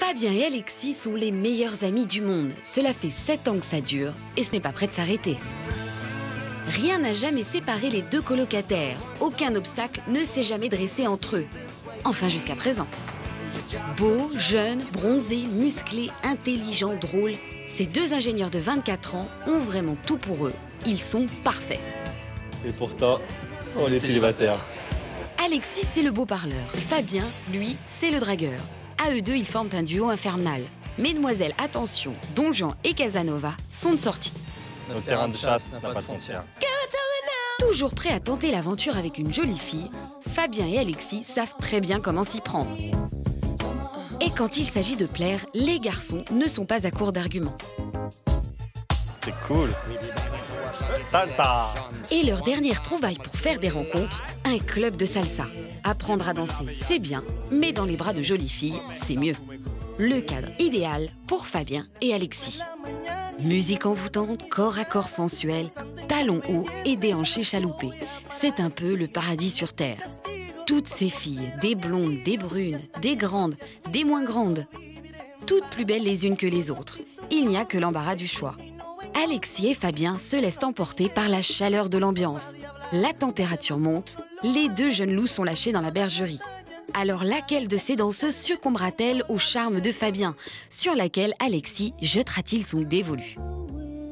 Fabien et Alexis sont les meilleurs amis du monde. Cela fait 7 ans que ça dure et ce n'est pas prêt de s'arrêter. Rien n'a jamais séparé les deux colocataires. Aucun obstacle ne s'est jamais dressé entre eux. Enfin, jusqu'à présent. Beaux, jeunes, bronzés, musclés, intelligents, drôles, ces deux ingénieurs de 24 ans ont vraiment tout pour eux. Ils sont parfaits. Et pourtant, on est célibataire. Alexis, c'est le beau parleur. Fabien, lui, c'est le dragueur. À eux deux, ils forment un duo infernal. Mesdemoiselles, attention, Don Juan et Casanova sont de sortie. Notre terrain de chasse n'a pas de frontières. Toujours prêts à tenter l'aventure avec une jolie fille, Fabien et Alexis savent très bien comment s'y prendre. Et quand il s'agit de plaire, les garçons ne sont pas à court d'arguments. C'est cool. Salsa. Et leur dernière trouvaille pour faire des rencontres, un club de salsa. Apprendre à danser, c'est bien, mais dans les bras de jolies filles, c'est mieux. Le cadre idéal pour Fabien et Alexis. Musique envoûtante, corps à corps sensuel, talons hauts et déhanchés chaloupés. C'est un peu le paradis sur terre. Toutes ces filles, des blondes, des brunes, des grandes, des moins grandes, toutes plus belles les unes que les autres. Il n'y a que l'embarras du choix. Alexis et Fabien se laissent emporter par la chaleur de l'ambiance. La température monte, les deux jeunes loups sont lâchés dans la bergerie. Alors laquelle de ces danseuses succombera-t-elle au charme de Fabien, sur laquelle Alexis jettera-t-il son dévolu?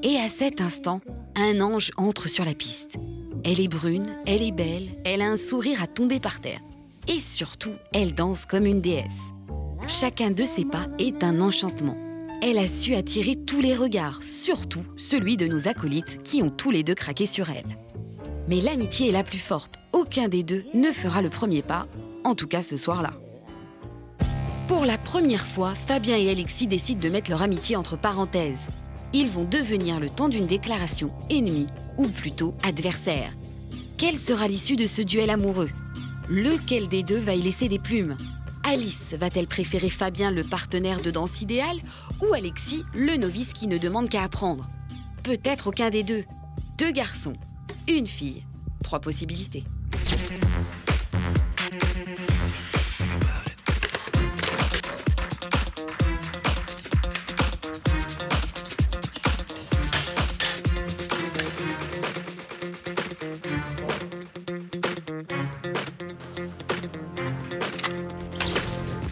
Et à cet instant, un ange entre sur la piste. Elle est brune, elle est belle, elle a un sourire à tomber par terre. Et surtout, elle danse comme une déesse. Chacun de ses pas est un enchantement. Elle a su attirer tous les regards, surtout celui de nos acolytes qui ont tous les deux craqué sur elle. Mais l'amitié est la plus forte. Aucun des deux ne fera le premier pas, en tout cas ce soir-là. Pour la première fois, Fabien et Alexis décident de mettre leur amitié entre parenthèses. Ils vont devenir le temps d'une déclaration ennemis, ou plutôt adversaires. Quelle sera l'issue de ce duel amoureux? Lequel des deux va y laisser des plumes? Alice va-t-elle préférer Fabien, le partenaire de danse idéal, ou Alexis, le novice qui ne demande qu'à apprendre? Peut-être aucun des deux. Deux garçons, une fille, 3 possibilités.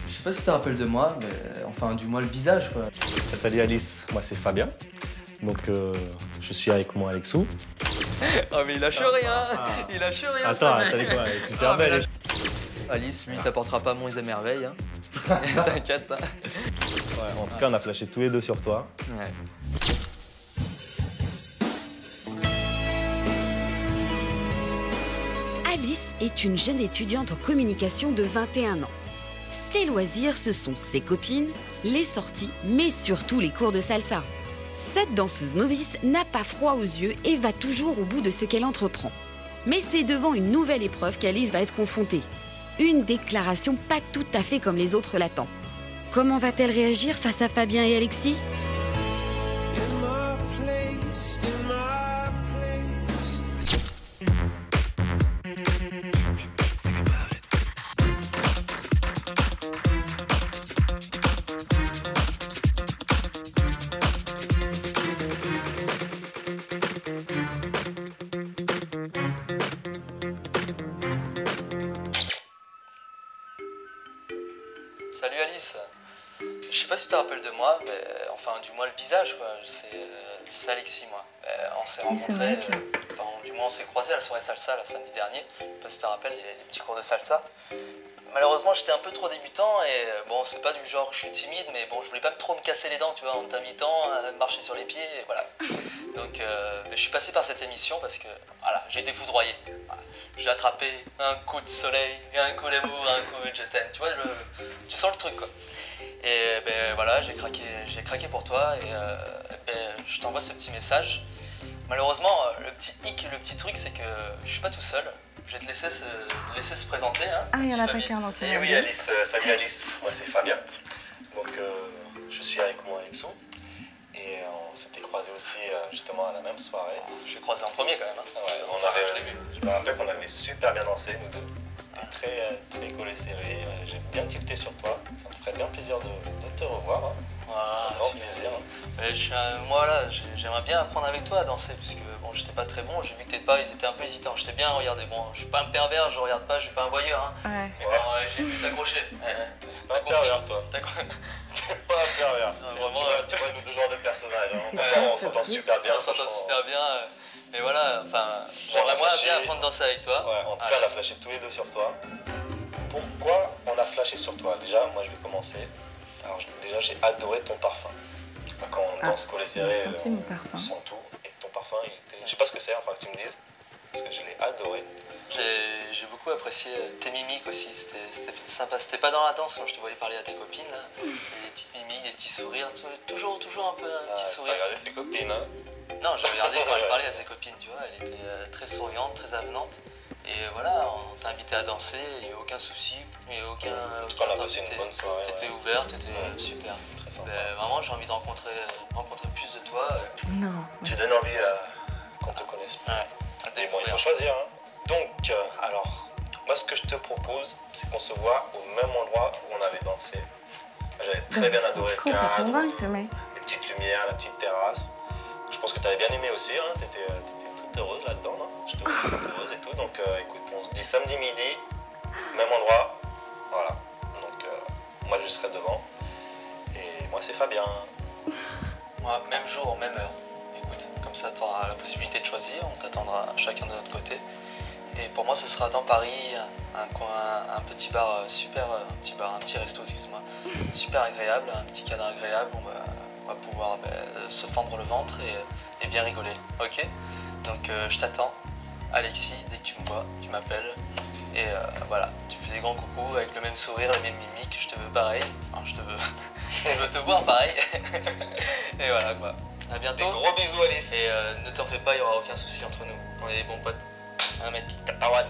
Je sais pas si tu te rappelles de moi, mais enfin du moins le visage quoi. Salut Alice, moi c'est Fabien. Donc je suis avec moi Alexou. Oh mais il lâche rien, il lâche rien. Attends, t'as dit quoi? Elle est super belle. Alice, lui, il t'apportera pas monts et merveilles. Hein. T'inquiète. Hein. Ouais, en tout cas, on a flashé tous les deux sur toi. Ouais. Alice est une jeune étudiante en communication de 21 ans. Ses loisirs, ce sont ses copines, les sorties, mais surtout les cours de salsa. Cette danseuse novice n'a pas froid aux yeux et va toujours au bout de ce qu'elle entreprend. Mais c'est devant une nouvelle épreuve qu'Alice va être confrontée. Une déclaration pas tout à fait comme les autres l'attend. Comment va-t-elle réagir face à Fabien et Alexis? Salut Alice. Je sais pas si tu te rappelles de moi, mais enfin du moins le visage quoi. C'est Alexis moi. On s'est rencontrés, enfin du moins on s'est croisés à la soirée salsa le samedi dernier. Je sais pas si tu te rappelles, il y a des petits cours de salsa. Malheureusement j'étais un peu trop débutant et bon c'est pas du genre je suis timide mais bon je voulais pas trop me casser les dents tu vois en t'invitant à marcher sur les pieds et voilà. Donc je suis passé par cette émission parce que voilà j'ai été foudroyé. Voilà. J'ai attrapé un coup de soleil, un coup d'amour, un coup de je t'aime. Tu vois, tu sens le truc quoi. Et ben voilà, j'ai craqué pour toi et je t'envoie ce petit message. Malheureusement, le petit truc, c'est que je suis pas tout seul. Je vais te laisser se présenter. Hein, ah, il y en a pas qu'un donc. Et oui, Alice, salut Alice, moi c'est Fabien. Donc je suis avec moi Alexou. Et on s'était croisés aussi justement à la même soirée. Je l'ai croisé en premier quand même. Hein. Ouais, je l'ai vu. Je me rappelle qu'on avait super bien dansé, nous deux. C'était très collé serré. J'ai bien tilté sur toi. Ça me ferait bien plaisir de te revoir. Hein. Voilà, Un grand plaisir. Hein. Moi là, j'aimerais bien apprendre avec toi à danser, puisque bon, j'étais pas très bon, j'ai vu que ils étaient un peu hésitants. J'étais bien regardé. Bon, je suis pas un pervers, je regarde pas, je suis pas un voyeur. Hein. Ouais. Mais bon, j'ai pu s'accrocher. T'es pas un pervers, toi. T'as compris. T'es pas un pervers. Vraiment, Tu vois nous deux genres de personnages. Hein. C'est Pourtant, quoi, on ce s'entend truc super bien. On s'entend franchement. super bien. Mais voilà, enfin, j'aimerais moi bien apprendre à danser avec toi. Ouais, en tout cas, on a flashé tous les deux sur toi. Pourquoi on a flashé sur toi? Déjà, moi je vais commencer. Alors, déjà, j'ai adoré ton parfum. Quand on danse collé serré, senti mon parfum. on sent tout. Et ton parfum, il était. Je sais pas ce que c'est, enfin que tu me dises. Parce que je l'ai adoré. J'ai beaucoup apprécié tes mimiques aussi, c'était sympa. C'était pas dans la danse quand je te voyais parler à tes copines, là. Des petites mimiques, des petits sourires, toujours un peu un petit sourire. T'as regardé ses copines, hein? Non, j'ai regardé quand elle parlait à ses copines, tu vois, elle était très souriante, très avenante. Et voilà, on t'a invité à danser, il n'y a aucun souci, il n'y a aucun. En tout cas, on a passé une bonne soirée. T'étais ouverte, t'étais super. Très sympa. Vraiment, j'ai envie de rencontrer plus de toi. Non. Tu donnes envie qu'on te connaisse plus. Ouais. Mais bon, il faut choisir. Hein. Donc, alors, moi ce que je te propose, c'est qu'on se voit au même endroit où on avait dansé. J'avais très bien adoré le cadre, convaincre ce mec. les petites lumières, la petite terrasse. Je pense que tu avais bien aimé aussi, hein. T'étais toute heureuse là-dedans. Hein. Je te vois toute heureuse et tout. Donc, écoute, on se dit samedi midi, même endroit. Voilà. Donc, moi je serai devant. Et moi c'est Fabien. Moi, même jour, même heure. Écoute, comme ça, tu auras la possibilité de choisir. On t'attendra chacun de notre côté. Et pour moi, ce sera dans Paris, un petit bar super, un petit resto, excuse-moi, super agréable, un petit cadre agréable. On va pouvoir se fendre le ventre et bien rigoler. Ok? Donc, je t'attends, Alexis. Dès que tu me vois, tu m'appelles. Et voilà, tu me fais des grands coucous avec le même sourire, la même mimique. Je te veux pareil. Enfin, je veux te voir pareil. Et voilà quoi. À bientôt. Des gros bisous, Alice. Et ne t'en fais pas, il n'y aura aucun souci entre nous. On est des bons potes. Un mec. Katawan.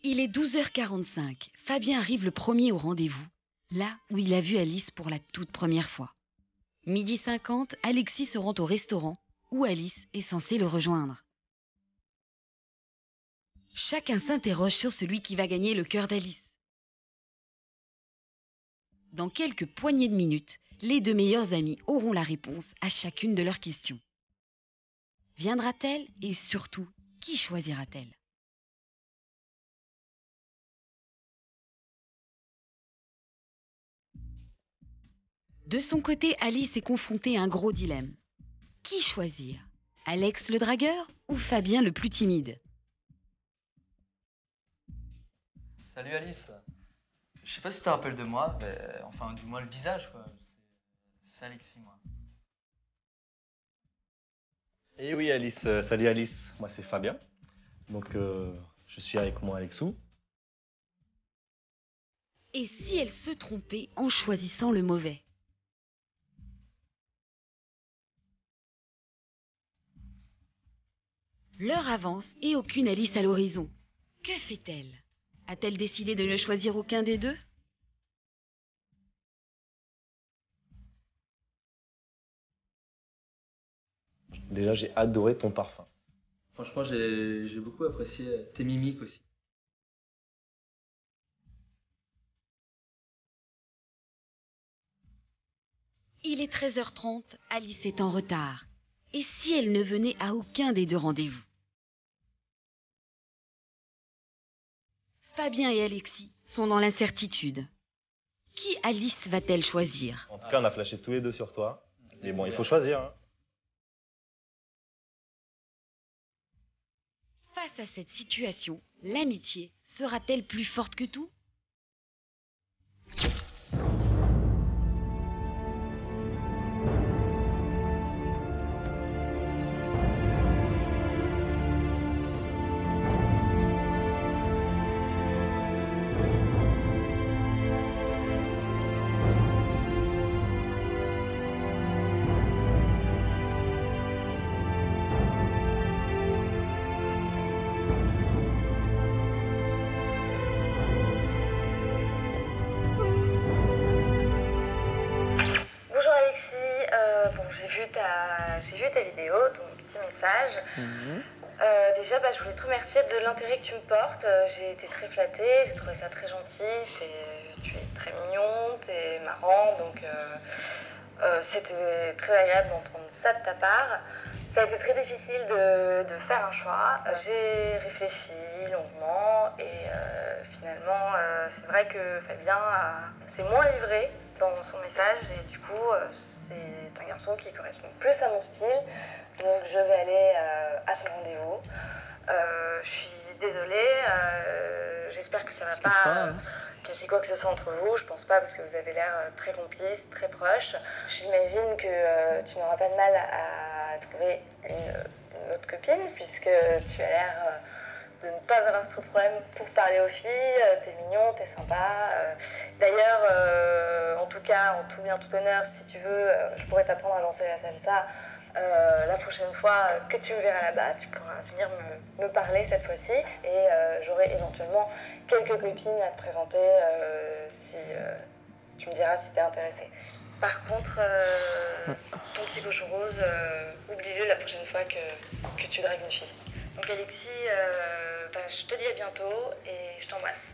Il est 12h45. Fabien arrive le premier au rendez-vous, là où il a vu Alice pour la toute première fois. 12h50, Alexis se rend au restaurant où Alice est censée le rejoindre. Chacun s'interroge sur celui qui va gagner le cœur d'Alice. Dans quelques poignées de minutes, Les deux meilleurs amis auront la réponse à chacune de leurs questions. Viendra-t-elle et surtout, qui choisira-t-elle? De son côté, Alice est confrontée à un gros dilemme. Qui choisir? Alex le dragueur ou Fabien le plus timide? Salut Alice. Je sais pas si tu te rappelles de moi, mais enfin du moins le visage quoi. C'est Alexis moi. Et oui Alice, salut Alice, moi c'est Fabien. Donc je suis avec moi Alexou. Et si elle se trompait en choisissant le mauvais? L'heure avance et aucune Alice à l'horizon. Que fait-elle? A-t-elle décidé de ne choisir aucun des deux? Déjà j'ai adoré ton parfum. Franchement j'ai beaucoup apprécié tes mimiques aussi. Il est 13h30, Alice est en retard. Et si elle ne venait à aucun des deux rendez-vous? Fabien et Alexis sont dans l'incertitude. Qui Alice va-t-elle choisir? En tout cas on a flashé tous les deux sur toi. Mais bon il faut choisir. Hein. Face à cette situation, l'amitié sera-t-elle plus forte que tout? Bonjour Alexis, j'ai vu ta vidéo, ton petit message. Déjà, je voulais te remercier de l'intérêt que tu me portes. J'ai été très flattée, j'ai trouvé ça très gentil. Tu es très mignon, tu es marrant, donc c'était très agréable d'entendre ça de ta part. Ça a été très difficile de faire un choix. J'ai réfléchi longuement et finalement, c'est vrai que Fabien s'est moins livré dans son message et du coup, c'est un garçon qui correspond plus à mon style. Donc je vais aller à son rendez-vous. Je suis désolée, j'espère que ça va pas casser quoi que ce soit entre vous. Je pense pas parce que vous avez l'air très complices, très proches. J'imagine que tu n'auras pas de mal à trouver une autre copine puisque tu as l'air de ne pas avoir trop de problèmes pour parler aux filles. T'es mignon, t'es sympa. D'ailleurs, en tout cas, en tout bien, tout honneur, si tu veux, je pourrais t'apprendre à danser la salsa. La prochaine fois que tu me verras là-bas, tu pourras venir me parler cette fois-ci et j'aurai éventuellement quelques copines à te présenter si tu me diras si t'es intéressée. Par contre, ton petit cochon rose, oublie-le la prochaine fois que tu dragues une fille. Donc Alexis, je te dis à bientôt et je t'embrasse.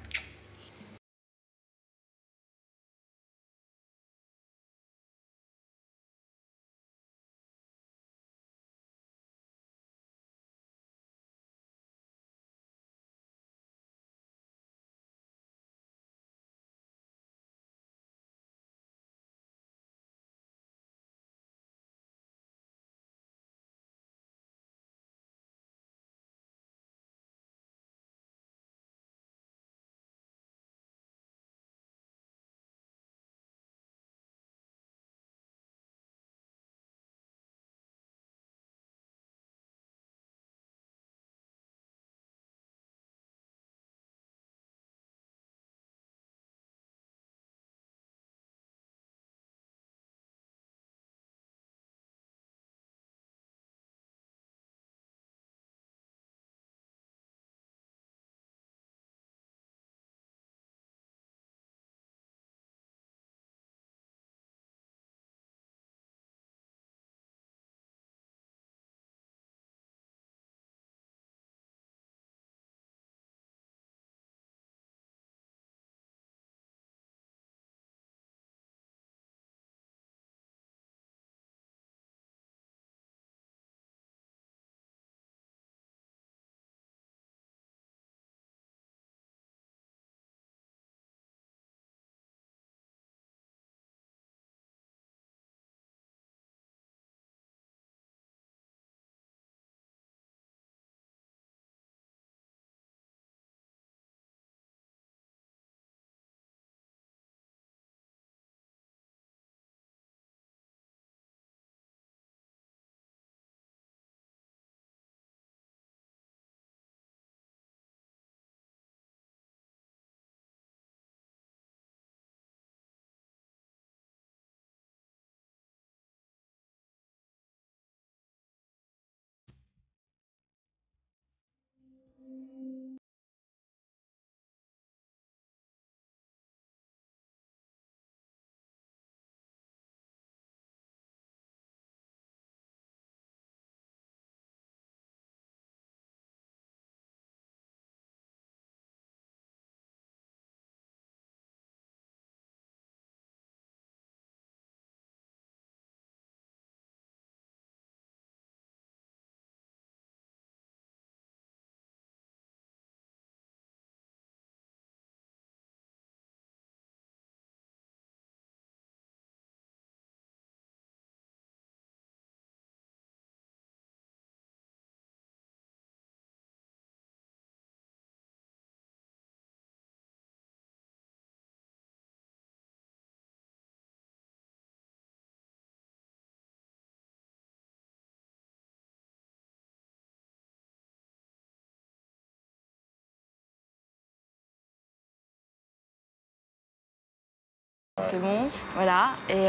C'était bon, voilà. Et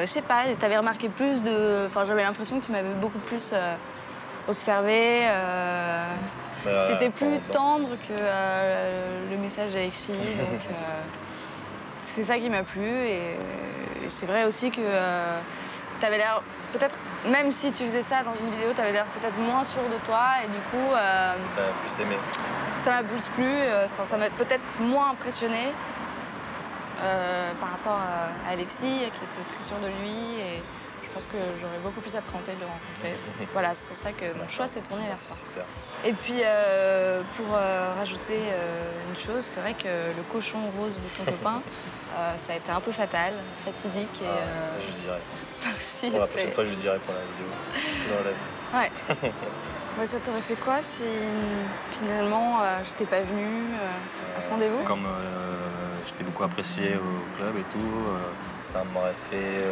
je sais pas, t'avais remarqué plus de... Enfin, j'avais l'impression que tu m'avais beaucoup plus observé. C'était plus tendre que le message d'Alexis, donc c'est ça qui m'a plu. Et c'est vrai aussi que t'avais l'air, peut-être, même si tu faisais ça dans une vidéo, t'avais l'air peut-être moins sûr de toi, et du coup... T'as plus aimé. Ça m'a plus plu, ça m'a peut-être moins impressionné. Par rapport à Alexis, qui était très sûr de lui, et je pense que j'aurais beaucoup plus appréhendé de le rencontrer. Voilà, c'est pour ça que mon choix s'est tourné vers toi. Super. Et puis, pour rajouter une chose, c'est vrai que le cochon rose de ton copain, ça a été un peu fatal, fatidique. Et, je dirais. aussi, Pour la prochaine fois, je dirais pour la vidéo. Dans la vie. Ouais. Ouais, ça t'aurait fait quoi si finalement je t'ai pas venu à ce rendez-vous? Comme je t'ai beaucoup apprécié au club et tout, ça m'aurait fait...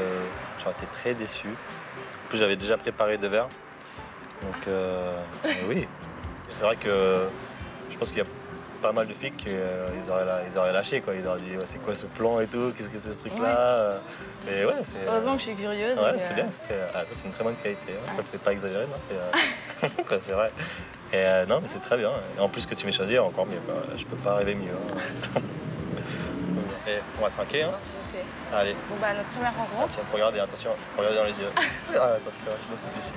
j'aurais été très déçu. En plus, j'avais déjà préparé 2 verres. Donc oui, c'est vrai que je pense qu'il y a pas mal de filles qui auraient lâché, quoi. Ils auraient dit ouais, c'est quoi ce plan et tout, qu'est-ce que c'est ce truc-là. Ouais. Mais ouais, c'est... Heureusement que je suis curieuse. Ouais, c'est bien, c'est une très bonne qualité. Hein. Ouais. C'est pas exagéré, non, c'est vrai. Et non, mais c'est très bien. Et en plus que tu m'aies choisi, encore mieux. Quoi. Je peux pas rêver mieux. Hein. Et on va trinquer. Hein. Allez. Bon bah notre première rencontre. Attention, faut regarder, attention, faut regarder dans les yeux. Attention, c'est bon, c'est péché.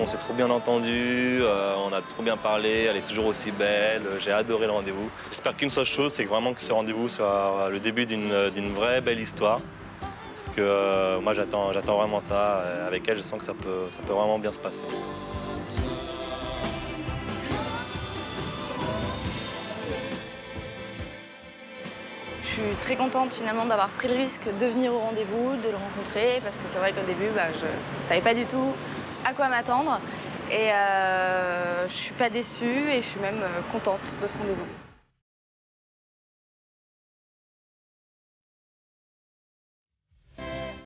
On s'est trop bien entendu, on a trop bien parlé, elle est toujours aussi belle, j'ai adoré le rendez-vous. J'espère qu'une seule chose, c'est vraiment que ce rendez-vous soit le début d'une vraie belle histoire. Parce que moi j'attends vraiment ça, avec elle je sens que ça peut vraiment bien se passer. Je suis très contente finalement d'avoir pris le risque de venir au rendez-vous, de le rencontrer, parce que c'est vrai qu'au début, je ne savais pas du tout à quoi m'attendre. Et je ne suis pas déçue et je suis même contente de ce rendez-vous.